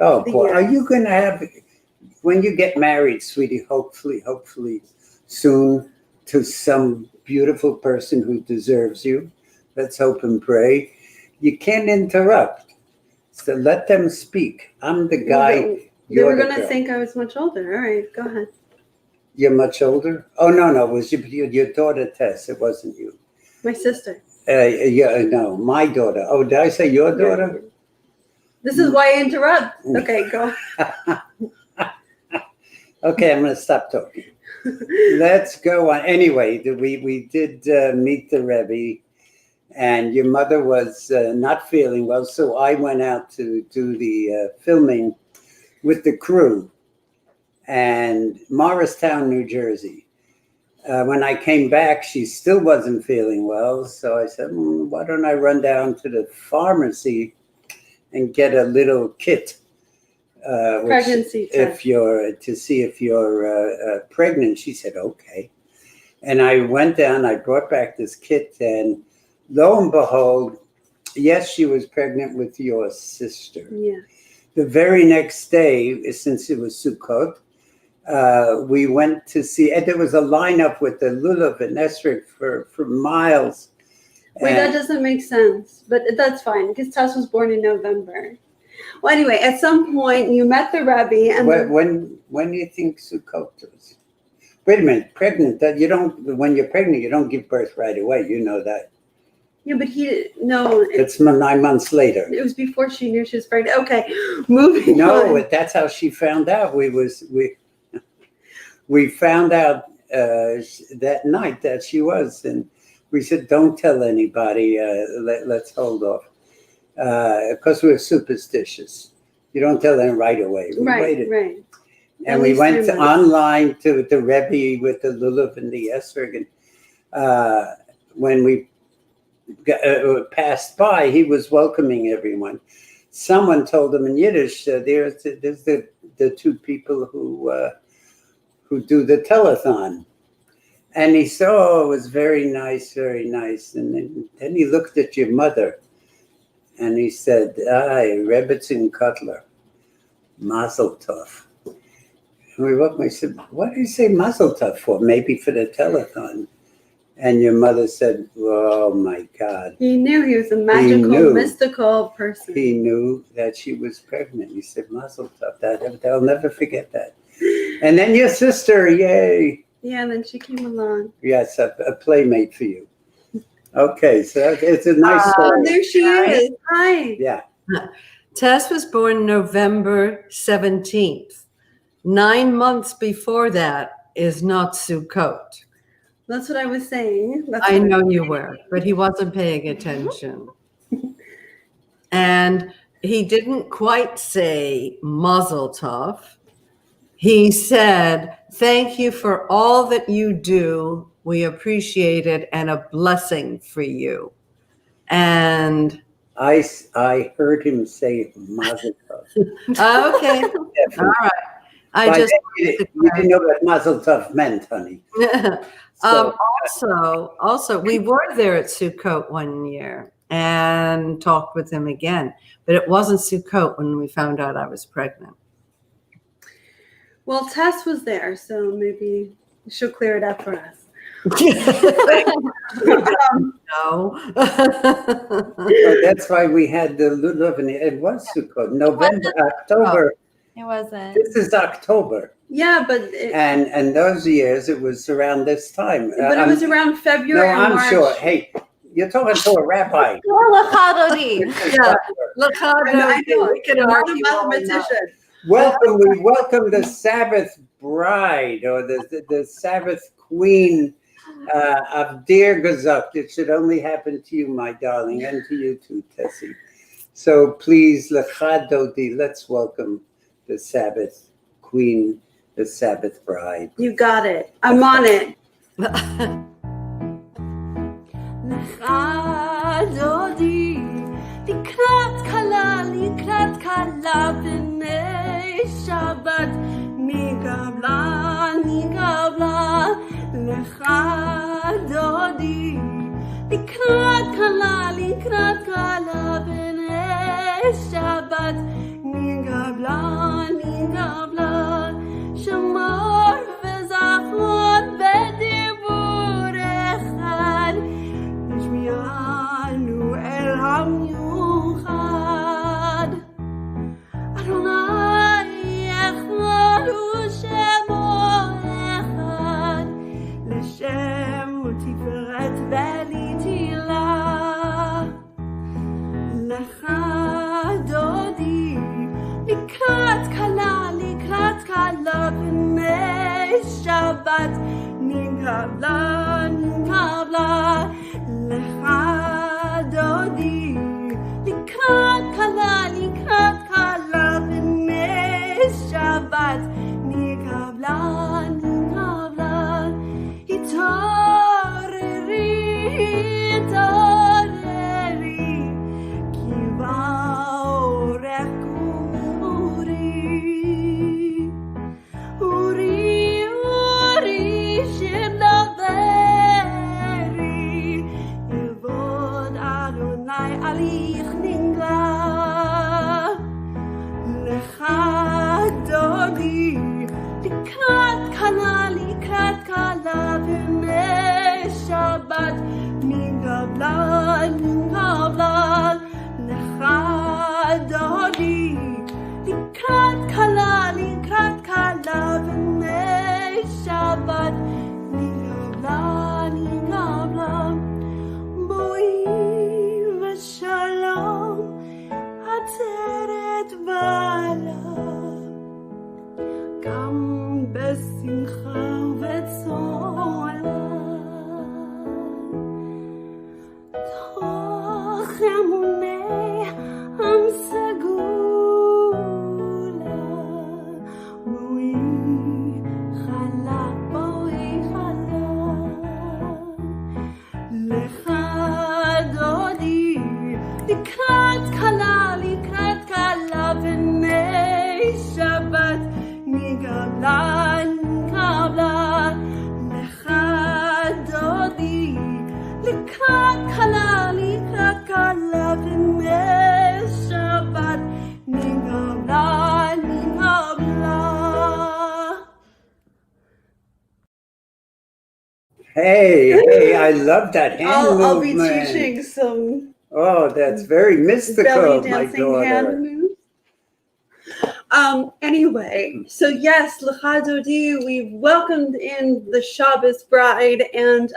Oh the boy, years. are you going to have, when you get married, sweetie, hopefully soon, to some beautiful person who deserves you? Let's hope and pray. You can't interrupt. So let them speak. I'm the guy. They You're were the going to girl. think I was much older. All right, go ahead. You're much older? Oh, no, it was your daughter, Tess. It wasn't you. My sister. Yeah, no, my daughter. Oh, did I say your daughter? This is why I interrupt. Okay, go. Okay, I'm going to stop talking. Let's go on. Anyway, we did meet the Rebbe, and your mother was not feeling well, so I went out to do the filming with the crew and Morristown, New Jersey. When I came back, she still wasn't feeling well, so I said, why don't I run down to the pharmacy and get a little kit? Pregnancy test. To see if you're pregnant. She said, okay. And I went down, I brought back this kit, and lo and behold, yes, she was pregnant with your sister. Yeah. The very next day, since it was Sukkot, we went to see, and there was a lineup with the lulav and esrog for miles. Wait, that doesn't make sense, but that's fine because Tess was born in November. Well, anyway, at some point you met the Rebbe, and when do you think Sukkot is? Wait a minute, pregnant? That you don't. When you're pregnant, you don't give birth right away. You know that. Yeah, but It's 9 months later. It was before she knew she was pregnant. Okay, moving on. No, that's how she found out. We found out that night that she was, and we said, "Don't tell anybody. Let's hold off." Because we're superstitious. You don't tell them right away. We waited. Right. And we went online to the Rebbe with the lulav and the esrog. And when we passed by, he was welcoming everyone. Someone told him in Yiddish, there's the two people who do the telethon. And he saw, it was very nice, very nice. And then he looked at your mother. And he said, "Aye, Rebbetzin Cutler, Mazel Tov." And we looked and we said, "What did he say Mazel Tov for? Maybe for the telethon." And your mother said, "Oh my God." He knew he was a magical, mystical person. He knew that she was pregnant. He said, "Mazel Tov." They'll never forget that. And then your sister, yay. Yeah, and then she came along. Yes, a playmate for you. Okay, so it's a nice story. Oh, there she is. Hi. Yeah. Tess was born November 17th. 9 months before that is not Sukkot. That's what I was saying. I know you were, but he wasn't paying attention. And he didn't quite say Mazel Tov. He said, "Thank you for all that you do. We appreciate it, and a blessing for you." And I heard him say Mazel Tov. Okay, all right. You didn't know what Mazel Tov meant, honey. Also, we were there at Sukkot one year and talked with him again, but it wasn't Sukkot when we found out I was pregnant. Well, Tess was there, so maybe she'll clear it up for us. No. So that's why we had the lulav, and it was Sukkot, November, October. It wasn't. This is October. Yeah, but and those years it was around this time. But it was around February. No, I'm March. sure. Hey, you're talking to a rabbi. I know. We can I'm not a argue all night. mathematician. We welcome the Sabbath bride, or the Sabbath queen of Dear Gezucht. It should only happen to you, my darling, and to you too, Tessie. So please, Lecha Dodi, let's welcome the Sabbath queen, the Sabbath bride. You got it. I'm on it. Shabbat, mi gabla, lecha dodi, likrat kala b'nei Shabbat, mi gabla. במיוחד. אדוני אחד ושמו אחד, לשם תפארת ולתהילה. לך דודי לקראת כלה בני שבת נקבלה. לך דודי לקראת כלה בני שבת נקבלה. התעוררי כי באורך אורי שמדברי יבוד אדוני הליך נגלה. לך דודי לקראת כלה בני שבת נקבלה. לך דודי לקראת כלה בני שבת נקבלה. בואי ושלום עצרת בעלה, גם בשמחה וצהלה. תוך אמוני עם סגולה, בואי חלה. לך דודי לקראת כלה בני שבת נקבלה. לך דודי לקראת כלה בני שבת נקבלה. Hey, I love that hand I'll be movement. teaching some Oh, that's very mystical, belly my dancing hand daughter. moves. Anyway, so yes, Lecha Dodi, we've welcomed in the Shabbos bride, and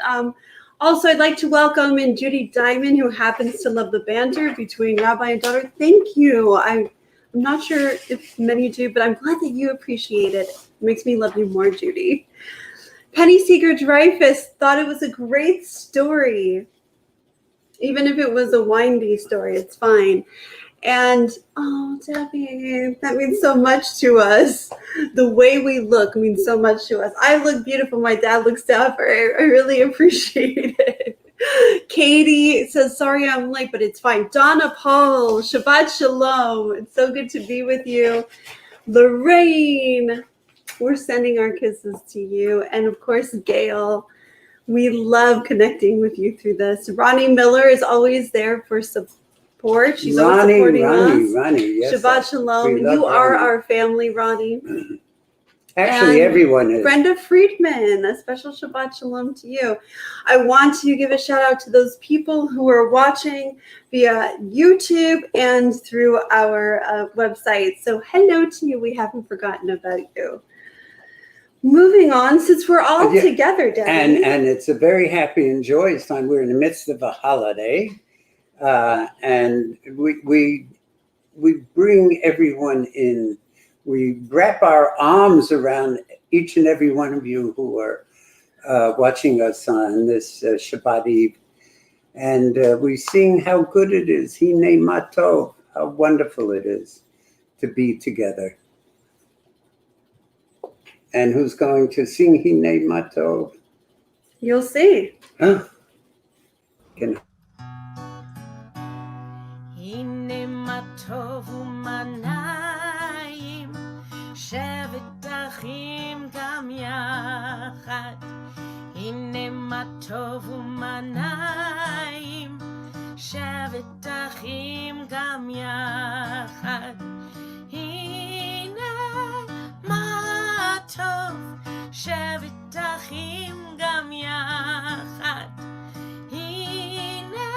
also I'd like to welcome in Judy Diamond, who happens to love the banter between Rabbi and daughter. Thank you. I'm not sure if many do, but I'm glad that you appreciate it. It makes me love you more, Judy. Penny Seeger Dreyfus thought it was a great story. Even if it was a windy story, it's fine. And, oh, Debbie, that means so much to us. The way we look means so much to us. I look beautiful. My dad looks dapper. I really appreciate it. Katie says, sorry I'm late, but it's fine. Donna Paul, Shabbat Shalom. It's so good to be with you. Lorraine, we're sending our kisses to you. And, of course, Gail. We love connecting with you through this. Ronnie Miller is always there for support. She's always supporting us. Ronnie, yes. Shabbat Shalom. You are our family, Ronnie. Actually, And everyone is. Brenda Friedman, a special Shabbat Shalom to you. I want to give a shout out to those people who are watching via YouTube and through our website. So hello to you. We haven't forgotten about you. Moving on, since we're all together, Debbie. And it's a very happy and joyous time. We're in the midst of a holiday. And we bring everyone in. We wrap our arms around each and every one of you who are watching us on this Shabbat Eve. And we sing how good it is, Hine Matov, how wonderful it is to be together. And who's going to sing Hine Matov? You'll see. Huh? הנה מה טוב ומה נעים, שבת אחים גם יחד. הנה מה טוב ומה נעים, שבת אחים גם יחד. הנה מה טוב, שבת אחים גם יחד. הנה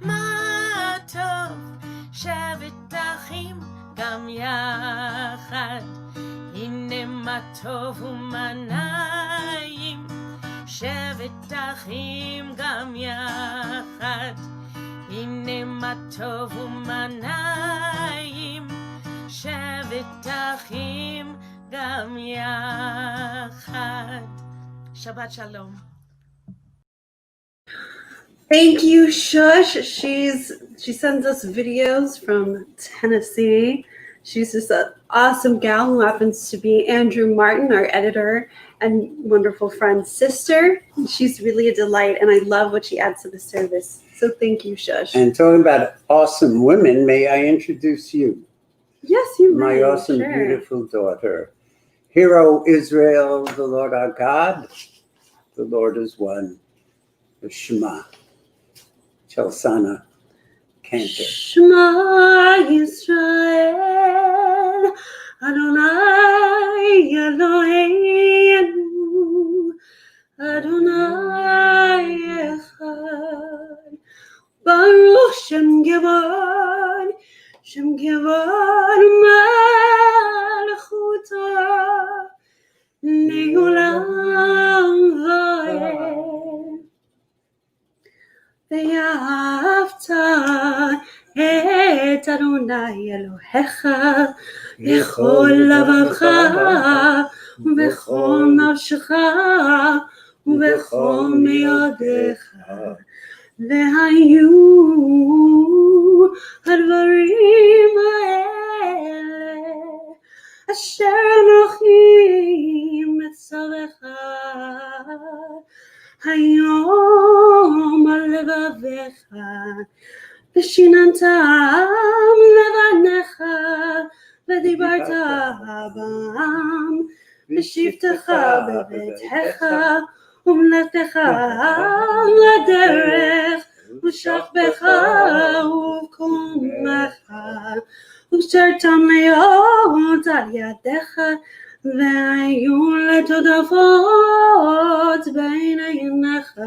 מה גם יחד. הנה מה טוב ומה נעים, שבת אחים גם יחד. הנה מה טוב ומה נעים, שבת אחים גם יחד. Shabbat Shalom. Thank you, Shush. She sends us videos from Tennessee. She's just an awesome gal who happens to be Andrew Martin, our editor and wonderful friend's sister. She's really a delight, and I love what she adds to the service. So thank you, Shush. And talking about awesome women, may I introduce you? Yes, you may. My awesome, sure. beautiful daughter. Hero Israel, the Lord our God, the Lord is one. The Shema. Chelsana Cantor. Shema Yisrael, Adonai Eloheinu, Adonai Echad, Baruch Shem Gevod Malchuta, Leolam Vaed. ואהבת את אדוני אלוהיך בכל לבבך ובכל נפשך ובכל מאודיך. והיו הדברים האלה אשר אנוכי מצווך היום על לבביך, ושיננתם לבניך, ודיברת בם, בשבתך בביתך, ובמלאכתך לדרך, ושכבך ובקומך, ושרתם להיות על ידיך, והיו לטודפות בין עיניך,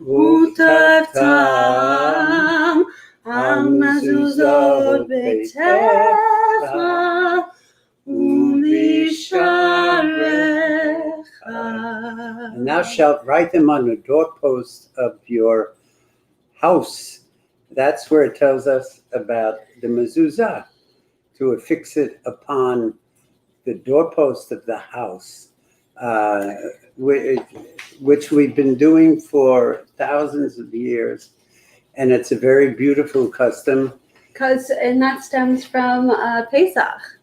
וטפתם על מזוזות ביתך ובשעריך. And thou shalt write them on the doorpost of your house. That's where it tells us about the mezuzah, to affix it upon the doorpost of the house, which we've been doing for thousands of years. And it's a very beautiful custom. And that stems from Pesach.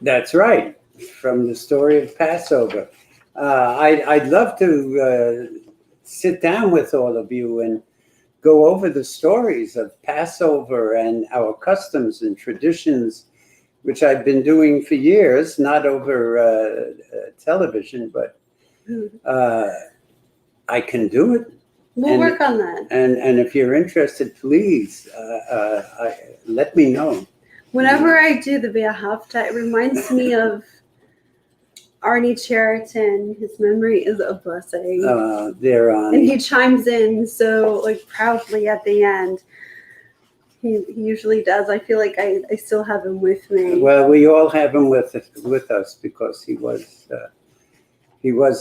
That's right, from the story of Passover. I'd love to sit down with all of you and go over the stories of Passover and our customs and traditions, which I've been doing for years, not over television, but I can do it. We'll work on that. And if you're interested, please let me know. Whenever I do the Be'ahavta, it reminds me of Arnie Cheriton. His memory is a blessing. And he chimes in so proudly at the end. He usually does. I feel like I still have him with me. Well, we all have him with us because he was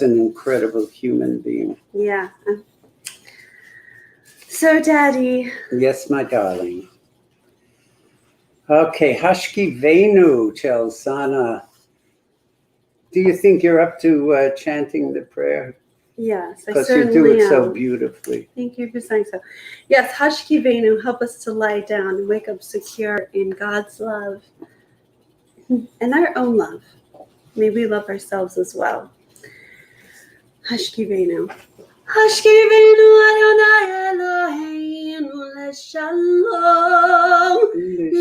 an incredible human being. Yeah. So, Daddy. Yes, my darling. Okay, Hashki Venu, Chelsana. Do you think you're up to chanting the prayer? Yes, I because certainly you do it am. so beautifully. Thank you for saying so. Yes, Hashki Venu, help us to lie down and wake up secure in God's love and our own love. May we love ourselves as well. Hashki Venu. Hashki Venu Adonai Eloheinu leshalom,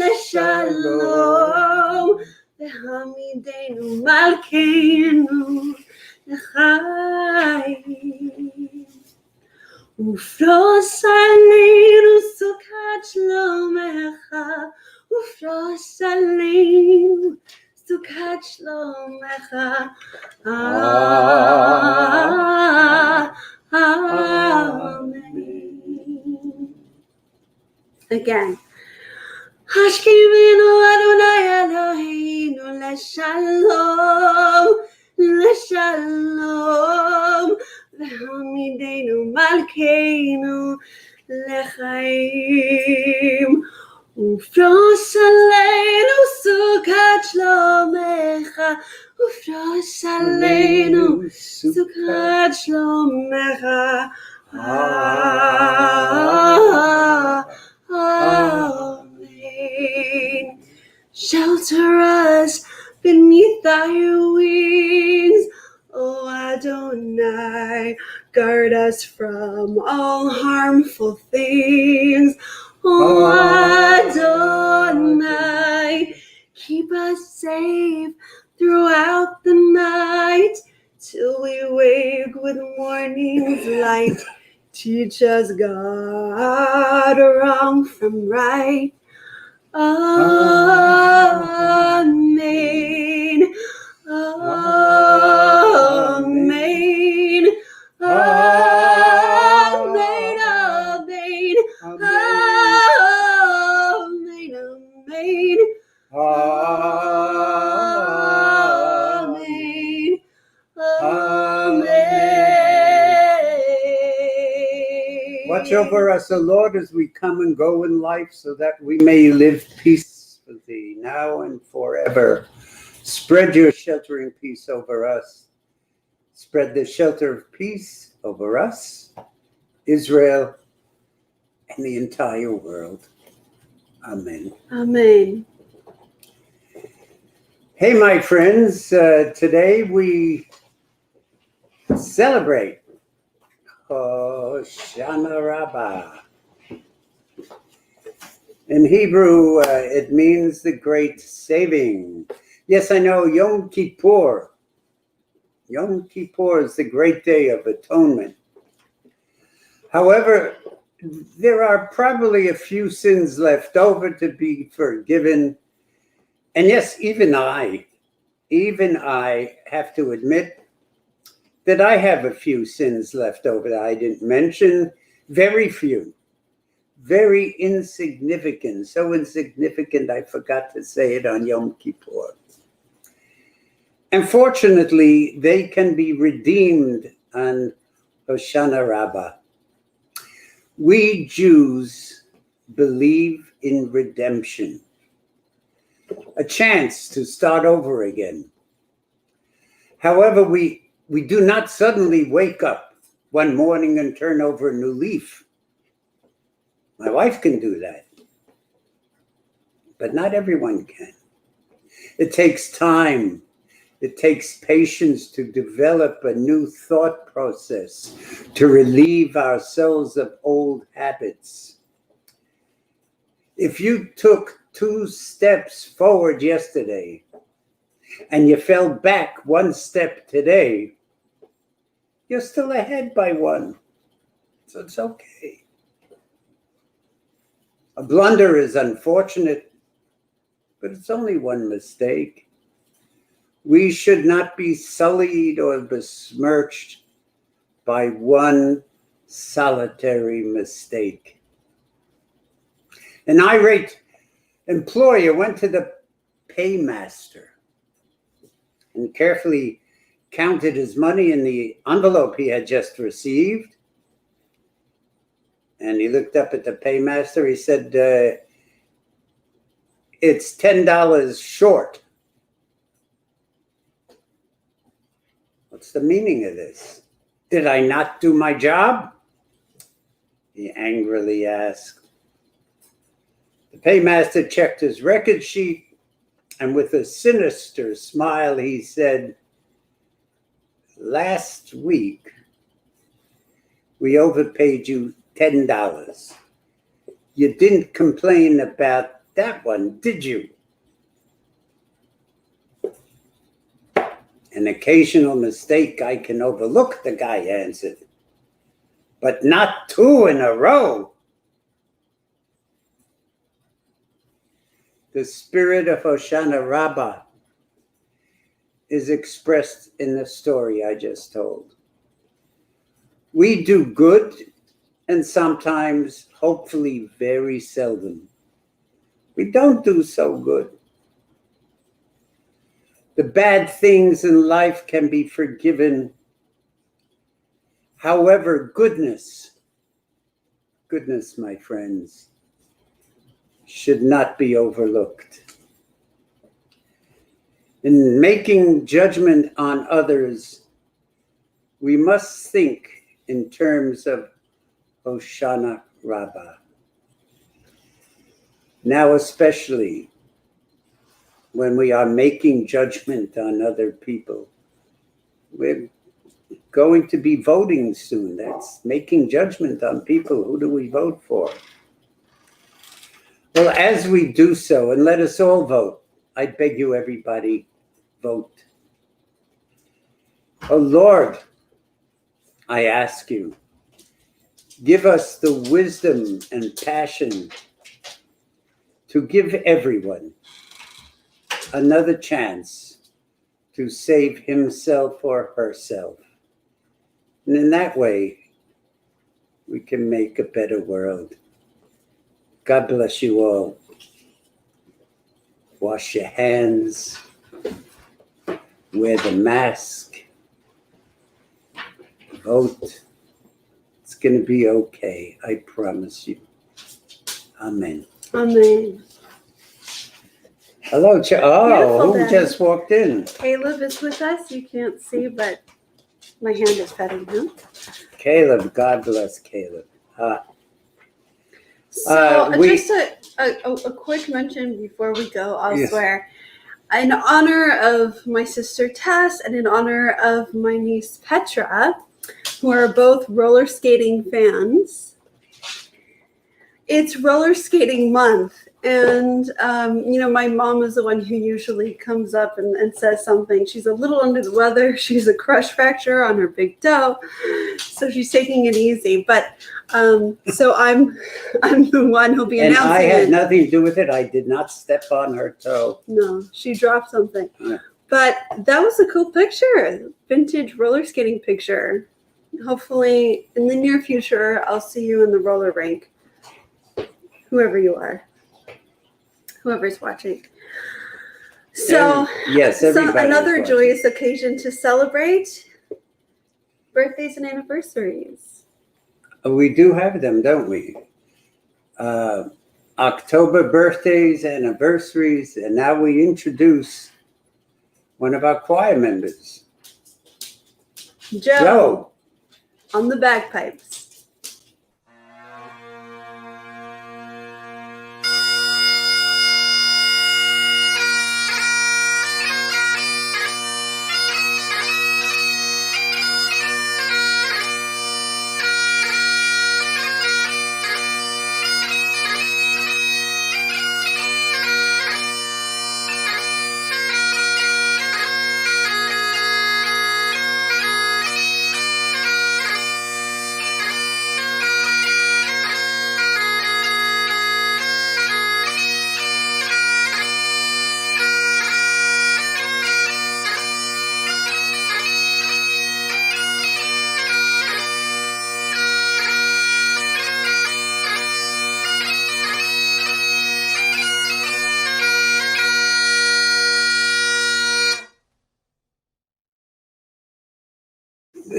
leshalom, v'hamidenu malkeinu l'chaim. Ufros aleinu sukat shlomecha, ufros aleinu sukat shlomecha. Amen. Again. Hashkivinu Adonai Eloheinu Leshalom, Leshalom, V'hamidenu Malkeinu Lechaim. Ufrosh Aleinu Sukkot Shlomecha, Ufrosh Aleinu Sukkot Shlomecha. Amen. Shelter us beneath thy wings, O Adonai. Guard us from all harmful things, O Adonai. Keep us safe throughout the night, till we wake with morning's light. Teach us, God, wrong from right. Amen. Amen. Amen. Amen. Amen. Amen. Amen. Amen. Watch over us, O Lord, as we come and go in life, so that we may live peacefully now and forever. Spread your sheltering peace over us. Spread the shelter of peace over us, Israel, and the entire world. Amen. Amen. Hey, my friends, today we celebrate Hoshana Rabbah. In Hebrew, it means the great saving. Yes, I know, Yom Kippur. Yom Kippur is the great day of atonement. However, there are probably a few sins left over to be forgiven. And yes, even I have to admit that I have a few sins left over that I didn't mention. Very few. Very insignificant. So insignificant I forgot to say it on Yom Kippur. And fortunately, they can be redeemed on Hoshana Rabbah. We Jews believe in redemption, a chance to start over again. However, we do not suddenly wake up one morning and turn over a new leaf. My wife can do that, but not everyone can. It takes time. It takes patience to develop a new thought process, to relieve ourselves of old habits. If you took 2 steps forward yesterday and you fell back 1 step today, you're still ahead by 1. So it's okay. A blunder is unfortunate, but it's only 1 mistake. We should not be sullied or besmirched by 1 solitary mistake. An irate employer went to the paymaster and carefully counted his money in the envelope he had just received. And he looked up at the paymaster. He said, it's $10 short. What's the meaning of this? Did I not do my job? He angrily asked. The paymaster checked his record sheet, and with a sinister smile, he said, last week, we overpaid you $10. You didn't complain about that one, did you? An occasional mistake I can overlook, the guy answered, but not 2 in a row. The spirit of Hoshana Rabbah is expressed in the story I just told. We do good, and sometimes, hopefully very seldom, We don't do so good. The bad things in life can be forgiven. However, goodness, my friends, should not be overlooked. In making judgment on others, we must think in terms of Hoshana Rabbah. Now, especially when we are making judgment on other people, we're going to be voting soon. That's making judgment on people. Who do we vote for? Well, as we do so, and let us all vote, I beg you, everybody, vote. Oh Lord, I ask you, give us the wisdom and passion to give everyone another chance to save himself or herself. And in that way, we can make a better world. God bless you all. Wash your hands. Wear the mask. Vote. It's going to be okay. I promise you. Amen. Amen. Hello, Beautiful who day. just walked in? Caleb is with us. You can't see, but my hand is petting him. Caleb, God bless Caleb. So we- just a quick mention before we go Yes. elsewhere. In honor of my sister Tess and in honor of my niece Petra, who are both roller skating fans, it's roller skating month. And, my mom is the one who usually comes up and says something. She's a little under the weather. She's a crush fracture on her big toe. So she's taking it easy. But so I'm the one who'll be And announcing I had it. nothing to do with it. I did not step on her toe. No, she dropped something. Yeah. But that was a cool picture. Vintage roller skating picture. Hopefully in the near future, I'll see you in the roller rink. Whoever you are. Whoever's watching. So, yes, everybody. another joyous occasion to celebrate birthdays and anniversaries. We do have them, don't we? October birthdays, anniversaries, and now we introduce one of our choir members, Joe. On the bagpipes.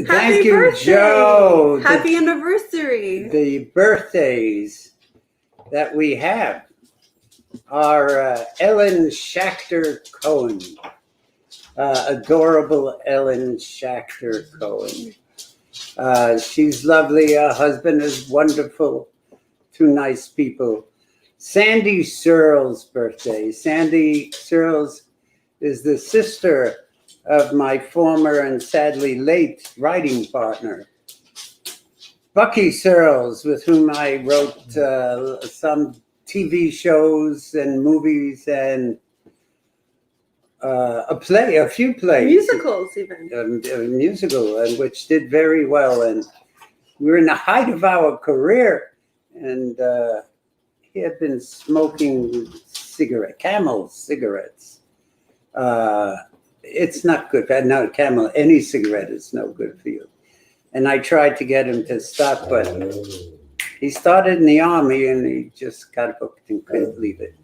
Thank you, birthday. Joe. Happy anniversary. The birthdays that we have are Ellen Schachter Cohen. Adorable Ellen Schachter Cohen. She's lovely. Her husband is wonderful. Two nice people. Sandy Searles' birthday. Sandy Searles is the sister of my former and sadly late writing partner, Bucky Searles, with whom I wrote some TV shows and movies and a few plays. Musicals even. A musical, and which did very well. And we were in the height of our career, and he had been smoking Camel cigarettes. It's not good. No, Camel, any cigarette is no good for you. And I tried to get him to stop, but he started in the army and he just got hooked and couldn't leave it.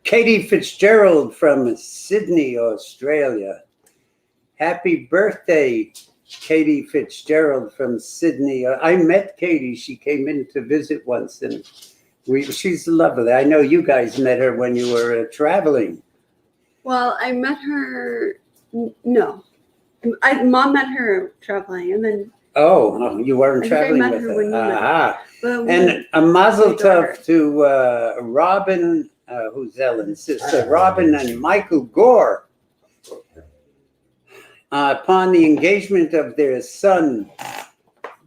Katie Fitzgerald from Sydney, Australia. Happy birthday, Katie Fitzgerald from Sydney. I met Katie. She came in to visit once, and she's lovely. I know you guys met her when you were traveling. Well, I met her. No, Mom met her traveling, and then. Oh, you weren't traveling with her. Aha. And a mazel tov to Robin, who's Ellen's sister, Robin and Michael Gore, upon the engagement of their son,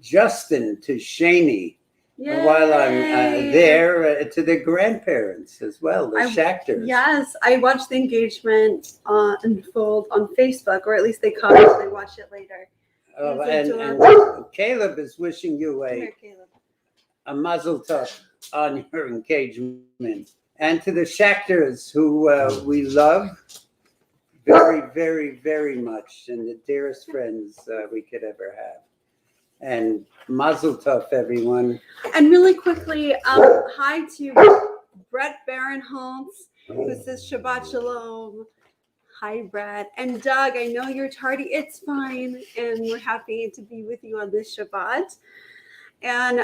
Justin, to Shani. While I'm there, to the grandparents as well, the Schachters. Yes, I watched the engagement unfold on Facebook, or at least they commented. They watched it later. And Caleb is wishing you a mazel tov on your engagement. And to the Schachters, who we love very, very, very much, and the dearest friends we could ever have. And mazel tov, everyone. And really quickly, hi to Brett Barinholtz, who says Shabbat Shalom. Hi, Brett. And Doug, I know you're tardy. It's fine. And we're happy to be with you on this Shabbat. And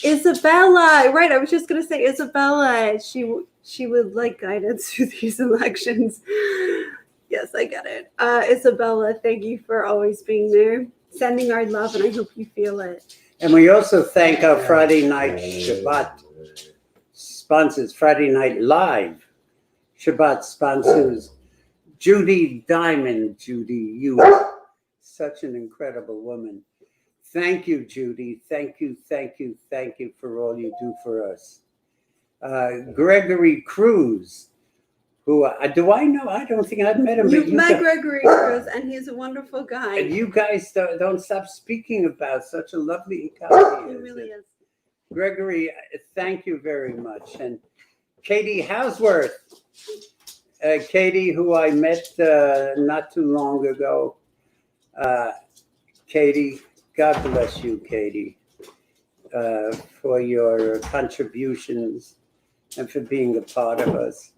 Isabella, right, I was just going to say Isabella, she would like guidance through these elections. Yes, I get it. Isabella, thank you for always being there, sending our love, and I hope you feel it. And we also thank our Friday night Shabbat sponsors, Friday Night Live Shabbat sponsors, Judy Diamond. Judy, you are such an incredible woman. Thank you, Judy. Thank you, thank you, thank you for all you do for us. Gregory Cruz, who do I know? I don't think I've met him. You've met Gregory Cruz, and he's a wonderful guy. And you guys don't stop speaking about such a lovely guy. He really is. Gregory, thank you very much. And Katie Houseworth. Katie, who I met not too long ago. Katie, God bless you, Katie, for your contributions and for being a part of us.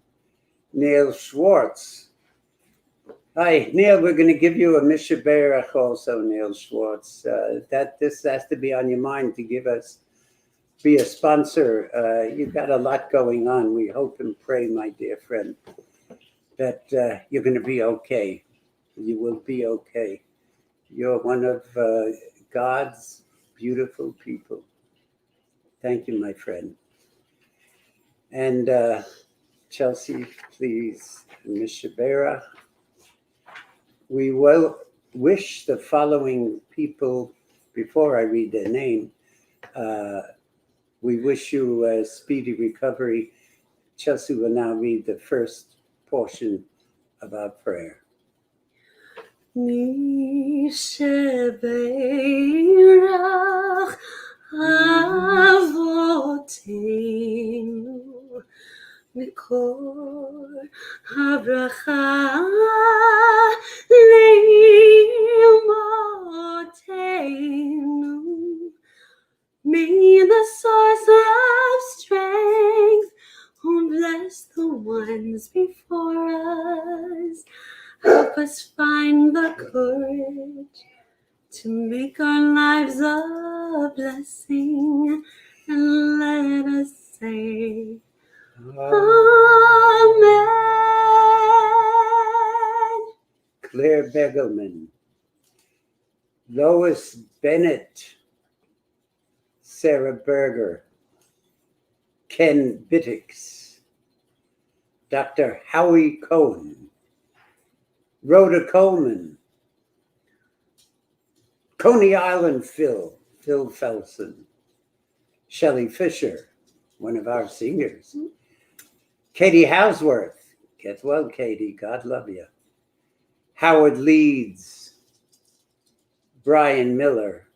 Neil Schwartz. Hi, Neil, we're going to give you a Misha Berach also, Neil Schwartz. This has to be on your mind to be a sponsor. You've got a lot going on. We hope and pray, my dear friend, that you're going to be okay. You will be okay. You're one of God's beautiful people. Thank you, my friend. And Chelsea, please, Misha Berach. We will wish the following people, before I read their name, we wish you a speedy recovery. Chelsea will now read the first portion of our prayer. Misheberach Avoteinu Mikor Habracha Leimotenu. May the source of strength who bless the ones before us help us find the courage to make our lives a blessing, and let us say Amen. Claire Begelman, Lois Bennett, Sarah Berger, Ken Bittix, Dr. Howie Cohen, Rhoda Coleman, Coney Island Phil Felsen, Shelley Fisher, one of our singers, Katie Houseworth, get well, Katie, God love you, Howard Leeds, Brian Miller,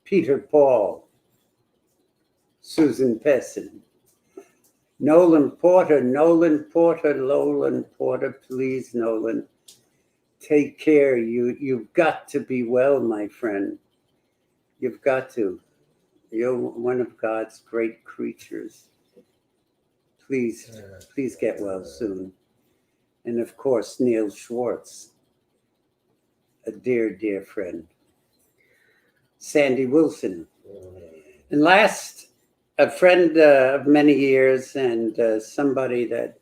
Peter Paul, Susan Pessin, Nolan Porter, please, Nolan. Take care. You've got to be well, my friend. You've got to. You're one of God's great creatures. Please get well soon. And of course, Neil Schwartz, a dear, dear friend. Sandy Wilson. And last, a friend of many years and somebody that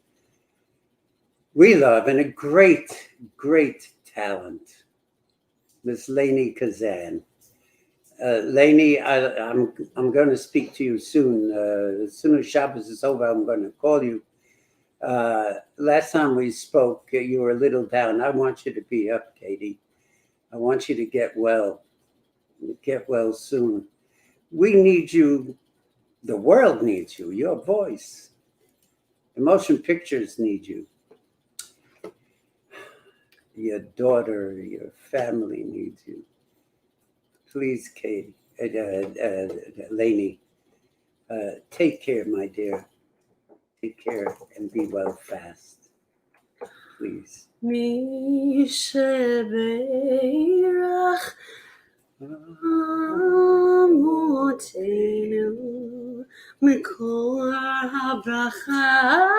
we love and a great, great talent, Miss Lainey Kazan. Lainey, I'm going to speak to you soon. As soon as Shabbos is over, I'm going to call you. Last time we spoke, you were a little down. I want you to be up, Katie. I want you to get well. Get well soon. We need you. The world needs you. Your voice. The motion pictures need you. Your daughter, your family needs you. Please, Katie, Lainey, take care, my dear. Take care and be well fast. Please. Mi shebeirach amotenu mikol habracha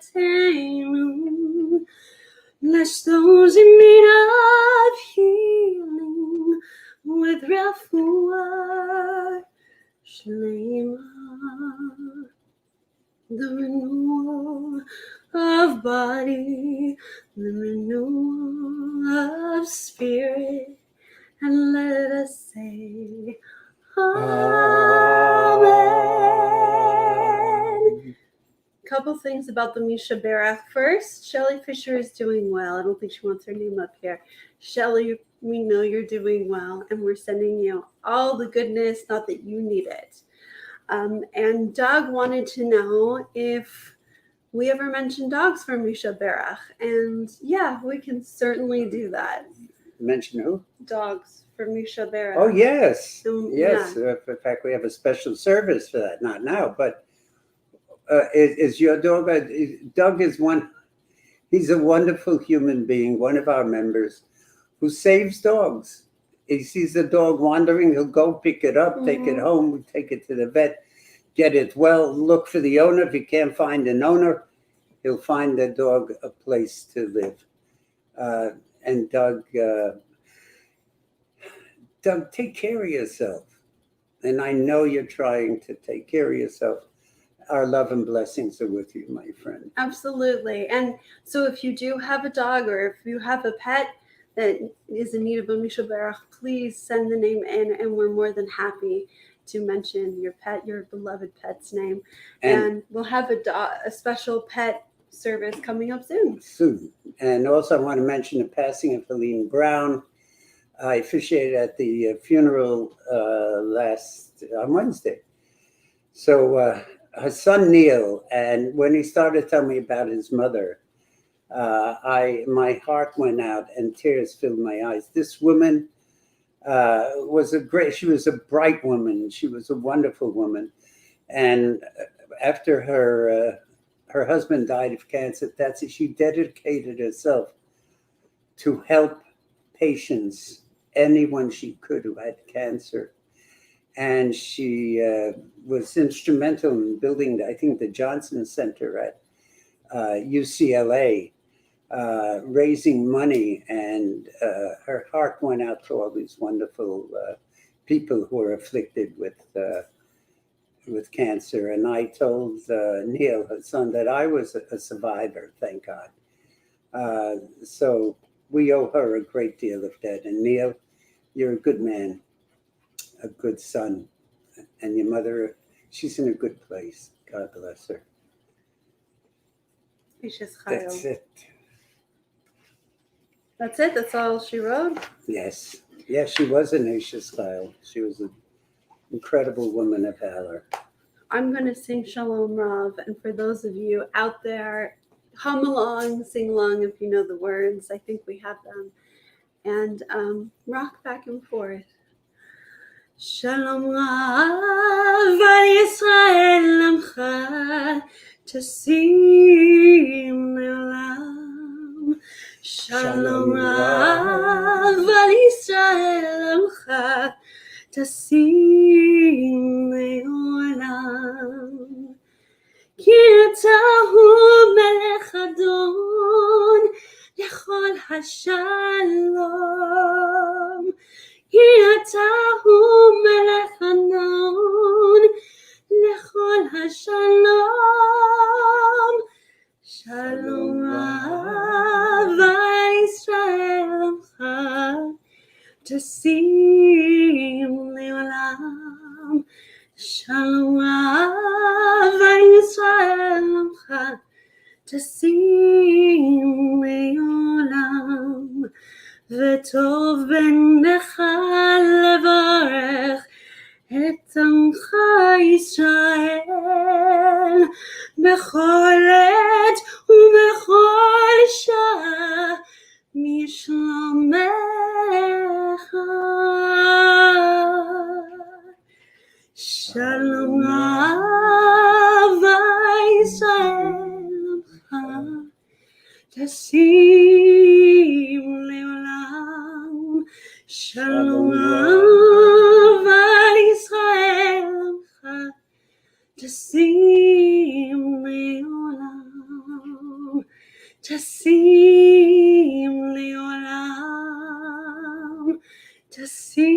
leavotenu. Bless those in need of healing with refuah shlema. The renewal of body, the renewal of spirit, and let us say, Amen. Couple things about the Misha Berach. First, Shelly Fisher is doing well. I don't think she wants her name up here. Shelly, we know you're doing well, and we're sending you all the goodness, not that you need it. And Doug wanted to know if we ever mentioned dogs for Misha Berach. And yeah, we can certainly do that. Mention who? Dogs for Misha Berach. Oh, yes. Yes. In fact, we have a special service for that. Not now, but is your dog, Doug is one, he's a wonderful human being, one of our members who saves dogs. He sees a dog wandering, he'll go pick it up, take it home, we take it to the vet, get it well, look for the owner. If he can't find an owner, he'll find the dog a place to live. And Doug, take care of yourself. And I know you're trying to take care of yourself. Our love and blessings are with you, my friend. Absolutely. And so if you do have a dog or if you have a pet that is in need of a Misha Berach, please send the name in, and we're more than happy to mention your pet, your beloved pet's name. And we'll have a special pet service coming up soon. And also I want to mention the passing of Helene Brown. I officiated at the funeral on Wednesday. So her son Neil, and when he started telling me about his mother, my heart went out and tears filled my eyes. This woman she was a bright woman. She was a wonderful woman. And after her husband died of cancer, she dedicated herself to help patients, anyone she could who had cancer. And she was instrumental in building, I think, the Johnson Center at UCLA, raising money. And her heart went out to all these wonderful people who are afflicted with cancer. And I told Neil, her son, that I was a survivor, thank God. So we owe her a great deal of debt. And Neil, you're a good man, a good son. And your mother, she's in a good place. God bless her. That's it. That's it? That's all she wrote? Yes. Yes, she was an Ashes Chayil. She was an incredible woman of valor. I'm going to sing Shalom Rav. And for those of you out there, hum along, sing along if you know the words. I think we have them. And rock back and forth. Shalom Rav al Yisrael Amcha Tasim Le'olam. Shalom Rav al Yisrael Amcha Tasim Le'olam. כי אתה הוא מלך אדון לכל השלום. כי אתה הוא מלך אדון לכל השלום. שלום רב ישראל עמך תשים לעולם. שלום רב ישראל עמך תשים לעולם. וטוב בעיניך לברך את עמך ישראל בכל עת ובכל שעה משלומך. שלום רב ישראל עמך תשים לעולם. שלום רב ישראל עמך תשים לעולם. תשים לעולם. תשים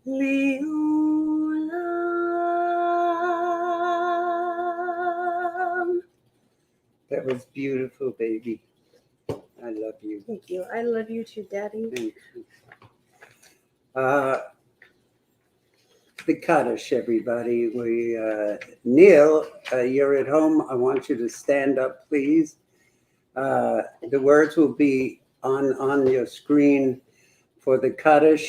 לעולם. That was beautiful, baby. I love you. Thank you. I love you too, Daddy. Thank you. The Kaddish, everybody. Neil, you're at home. I want you to stand up, please. The words will be on your screen for the Kaddish.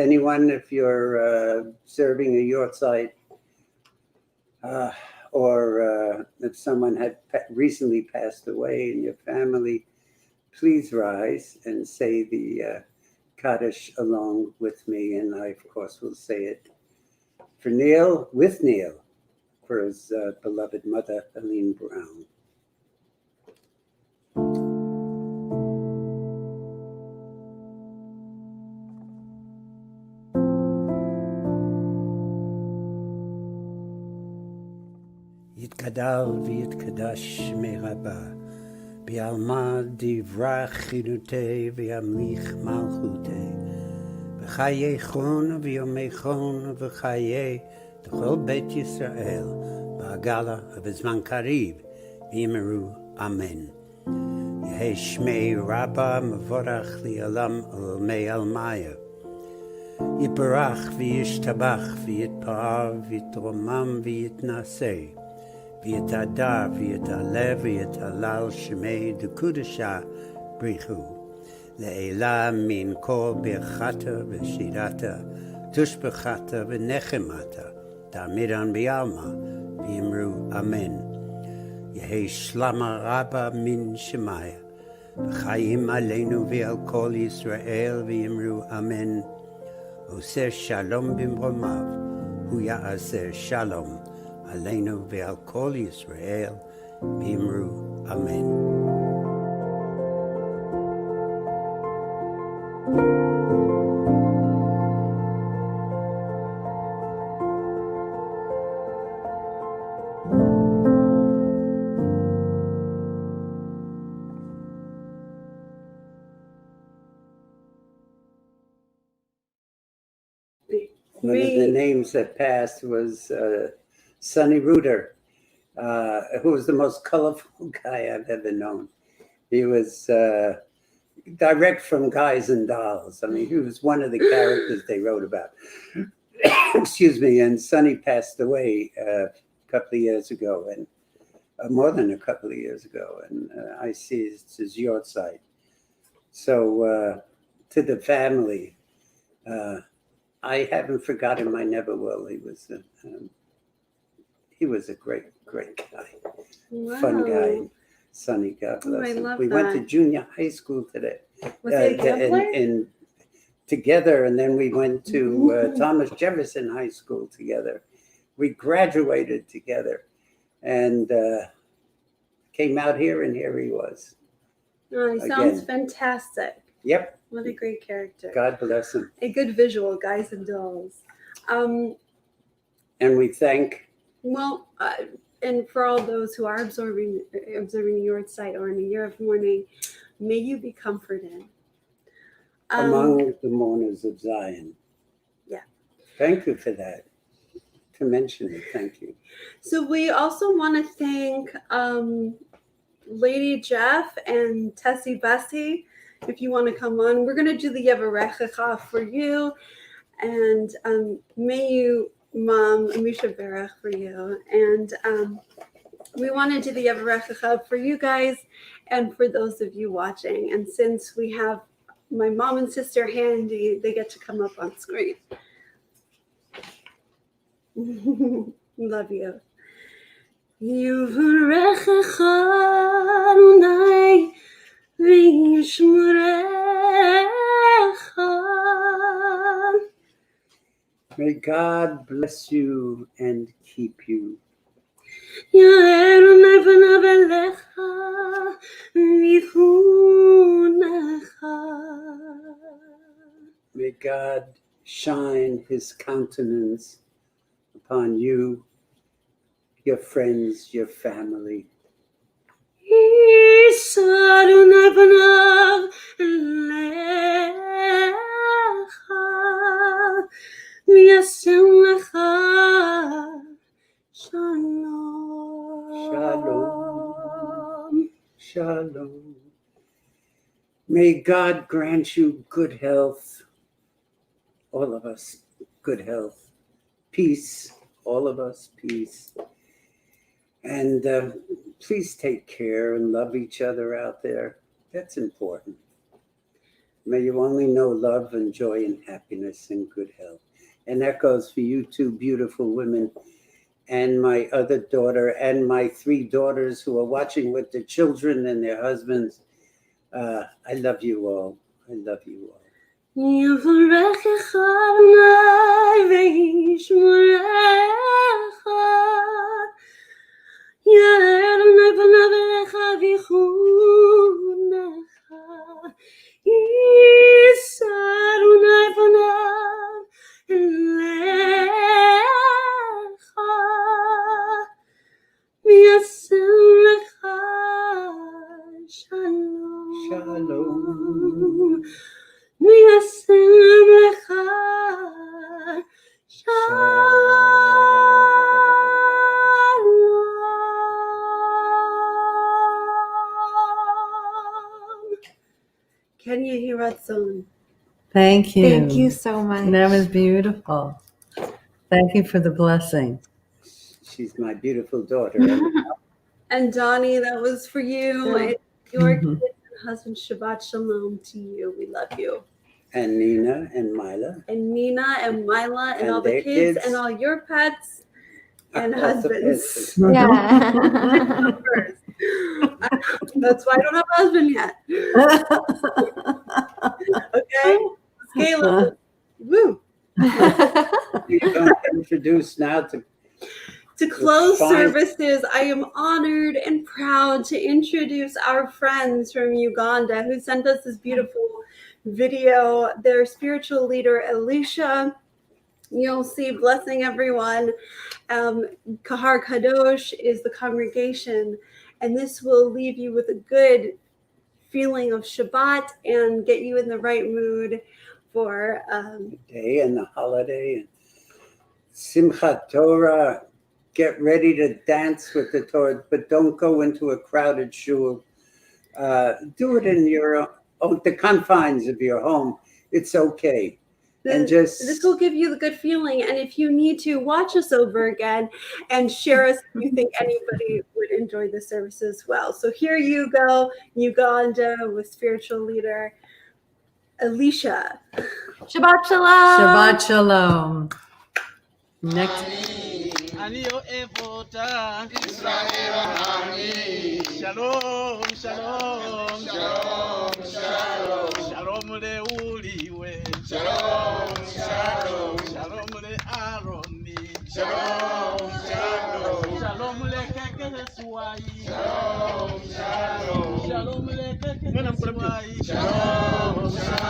Anyone, if you're serving a yortzeit, or if someone had recently passed away in your family, please rise and say the Kaddish along with me, and I, of course, will say it for Neil, with Neil, for his beloved mother, Helene Brown. יתגדל ויתקדש מרבה, בעלמא דברה חינותי וימליך מלכותי, בחיי חון ויומי חון וחיי לכל בית ישראל, בעגלה ובזמן קריב, ויאמרו אמן. יהי שמי רבה מבורך לעולם ולעולמי עלמיה. יתברך וישתבח ויתפאר ויתרומם ויתנשא. ויתהדר ויתעלה ויתהלל שמי דקודשה בריחו. לעילה מן כל ברכתה ושירתה, תושבחתה ונחמתה, תעמידן בעלמא, ויאמרו אמן. יהי שלמה רבה מן שמיה, וחיים עלינו ועל כל ישראל, ויאמרו אמן. עושה שלום במרומיו, הוא יעשה שלום עלינו ועל כל ישראל, ואמרו אמן. One of the names that passed was Sonny Reuter, who was the most colorful guy I've ever known. He was direct from Guys and Dolls. I mean, he was one of the characters they wrote about. Excuse me. And Sonny passed away a couple of years ago, and more than a couple of years ago. And I see it's his yortzeit. So to the family, I haven't forgotten him. I never will. He was a great, great guy. Wow. Fun guy. Sonny, God bless him. Love We that. went to junior high school today. Was it Cutler? and together, and then we went to Thomas Jefferson High School together. We graduated together and came out here, and here he was. Oh, he sounds Again. fantastic. Yep. What a great character. God bless him. A good visual, Guys and Dolls. And we thank Well, and for all those who are observing your site or in a year of mourning, may you be comforted. Among the mourners of Zion. Yeah. Thank you for that. To mention it, thank you. So we also want to thank Lady Jeff and Tessie Bessie. If you want to come on, we're going to do the Yevarechecha for you, and may you, Mom, Misha Berach for you, and we want to do the Yevarechecha for you guys and for those of you watching. And since we have my mom and sister handy, they get to come up on screen. Love you. Yivarechecha Adonai v'yishmerecha. May God bless you and keep you. Ya'er Adonai panav elecha v'yichunecha. May God shine his countenance upon you, your friends, your family. Yisa Adonai panav elecha v'yasem lecha shalom. Shalom. Shalom. May God grant you good health, all of us, good health, peace, all of us, peace. And please take care and love each other out there. That's important. May you only know love and joy and happiness and good health. And that goes for you two beautiful women and my other daughter and my 3 daughters who are watching with their children and their husbands. I love you all. I love you all. Yivarechecha Adonai v'yishmerecha. Ya'er Adonai panav elecha v'yichunecha. Yisa Adonai panav elecha v'yasem lecha shalom. Shalom. V'yasem lecha shalom. Kenya Hiratzon. Thank you. Thank you so much. That was beautiful. Thank you for the blessing. She's my beautiful daughter. And Donnie, that was for you and your kids and husband. Shabbat Shalom to you. We love you. And Nina and Mila. And Nina and Mila and all the their kids and all your pets and husbands. Yeah. That's why I don't have a husband yet. Okay? Caleb. Woo. You're going to introduce now To close Fine. services, I am honored and proud to introduce our friends from Uganda who sent us this beautiful video. Their spiritual leader, Elisha. You'll see blessing everyone. Kahar Kadosh is the congregation, and this will leave you with a good feeling of Shabbat and get you in the right mood for the day and the holiday. And Simchat Torah. Get ready to dance with the Torah, but don't go into a crowded shul. Do it in the confines of your home. It's okay. This will give you the good feeling. And if you need to, watch us over again and share us if you think anybody would enjoy the service as well. So here you go, Uganda with spiritual leader Elisha. Shabbat Shalom. Shabbat Shalom. Next. Aniyo evota Israel Ami. Shalom, shalom, shalom, shalom, shalom le uliwe. Shalom, shalom, shalom le Aroni. Shalom, shalom, shalom le keke swai. Shalom, shalom, shalom le keke swai. Shalom, shalom.